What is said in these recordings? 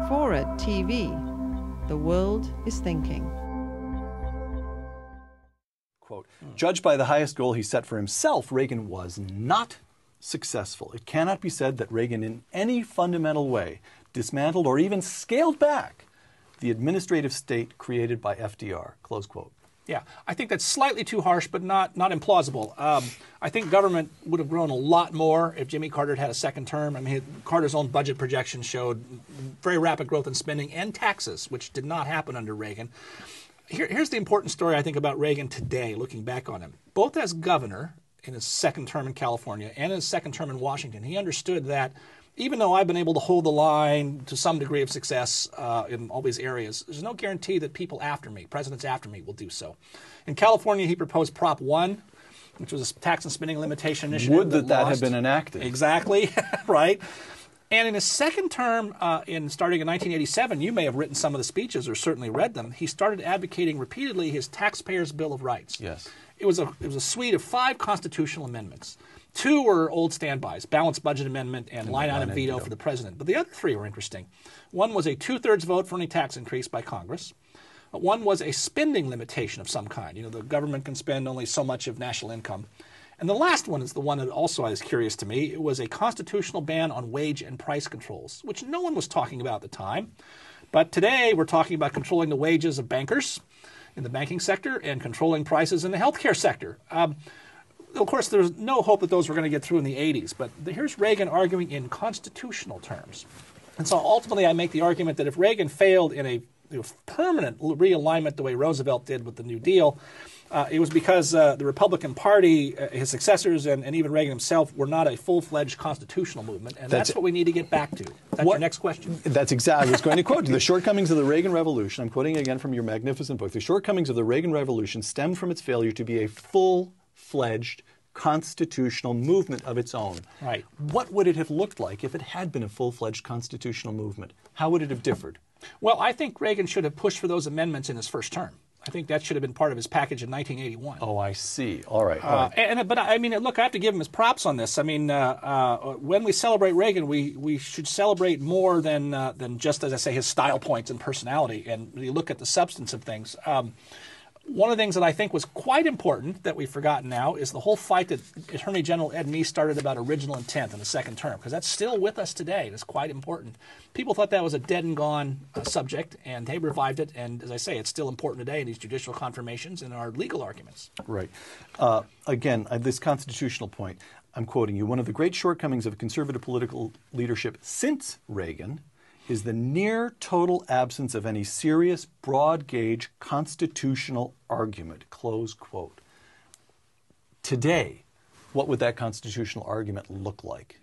FORA.tv. The world is thinking. Quote, judged by the highest goal he set for himself, Reagan was not successful. It cannot be said that Reagan in any fundamental way dismantled or even scaled back the administrative state created by FDR, close quote. Yeah, I think that's slightly too harsh, but not implausible. I think government would have grown a lot more if Jimmy Carter had a second term. I mean, Carter's own budget projections showed very rapid growth in spending and taxes, which did not happen under Reagan. Here's the important story, I think, about Reagan today, looking back on him. Both as governor in his second term in California and in his second term in Washington, he understood that even though I've been able to hold the line to some degree of success in all these areas, there's no guarantee that people after me, presidents after me, will do so. In California, he proposed Prop 1, which was a tax and spending limitation initiative. Would that had been enacted. Exactly, right. And in his second term, starting in 1987, you may have written some of the speeches or certainly read them, he started advocating repeatedly his Taxpayers' Bill of Rights. Yes. It was a suite of 5 constitutional amendments. 2 were old standbys, balanced budget amendment and line item veto for the president. But the other 3 were interesting. One was a 2/3 vote for any tax increase by Congress. One was a spending limitation of some kind. You know, the government can spend only so much of national income. And the last one is the one that also is curious to me. It was a constitutional ban on wage and price controls, which no one was talking about at the time. But today we're talking about controlling the wages of bankers in the banking sector and controlling prices in the healthcare sector. Of course, there's no hope that those were going to get through in the 80s, but here's Reagan arguing in constitutional terms. And so ultimately I make the argument that if Reagan failed in a permanent realignment the way Roosevelt did with the New Deal, it was because the Republican Party, his successors, and even Reagan himself were not a full-fledged constitutional movement, and that's what we need to get back to. That's your next question? That's exactly. I was going to quote you. The shortcomings of the Reagan Revolution, I'm quoting again from your magnificent book, the shortcomings of the Reagan Revolution stemmed from its failure to be a full-fledged constitutional movement of its own. Right. What would it have looked like if it had been a full-fledged constitutional movement? How would it have differed? Well, I think Reagan should have pushed for those amendments in his first term. I think that should have been part of his package in 1981. Oh, I see. All right. All right. But I mean, look, I have to give him his props on this. I mean, when we celebrate Reagan, we should celebrate more than just, as I say, his style points and personality, and really look at the substance of things. One of the things that I think was quite important that we've forgotten now is the whole fight that Attorney General Ed Meese started about original intent in the second term, because that's still with us today. It's quite important. People thought that was a dead and gone subject, and they revived it. And as I say, it's still important today in these judicial confirmations and our legal arguments. Right. Again, this constitutional point, I'm quoting you, one of the great shortcomings of conservative political leadership since Reagan is the near total absence of any serious, broad-gauge constitutional argument, close quote. Today, what would that constitutional argument look like?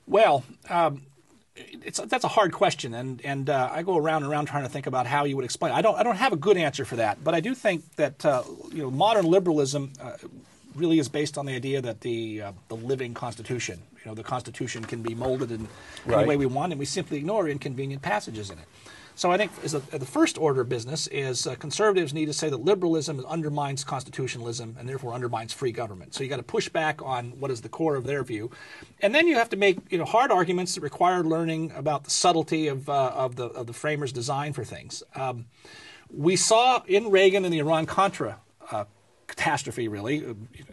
Well, that's a hard question, and I go around and around trying to think about how you would explain it. I don't have a good answer for that, but I do think that modern liberalism really is based on the idea that the living Constitution, the Constitution can be molded in any way we want, and we simply ignore inconvenient passages in it. So I think the first order of business is conservatives need to say that liberalism undermines constitutionalism and therefore undermines free government. So you got to push back on what is the core of their view, and then you have to make hard arguments that require learning about the subtlety of the framers' design for things. We saw in Reagan and the Iran-Contra catastrophe, really.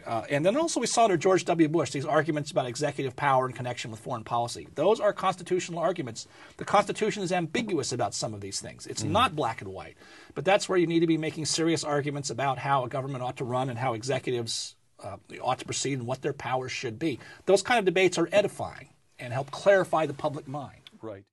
And then also we saw under George W. Bush these arguments about executive power in connection with foreign policy. Those are constitutional arguments. The Constitution is ambiguous about some of these things. It's not black and white. But that's where you need to be making serious arguments about how a government ought to run and how executives ought to proceed and what their powers should be. Those kind of debates are edifying and help clarify the public mind. Right.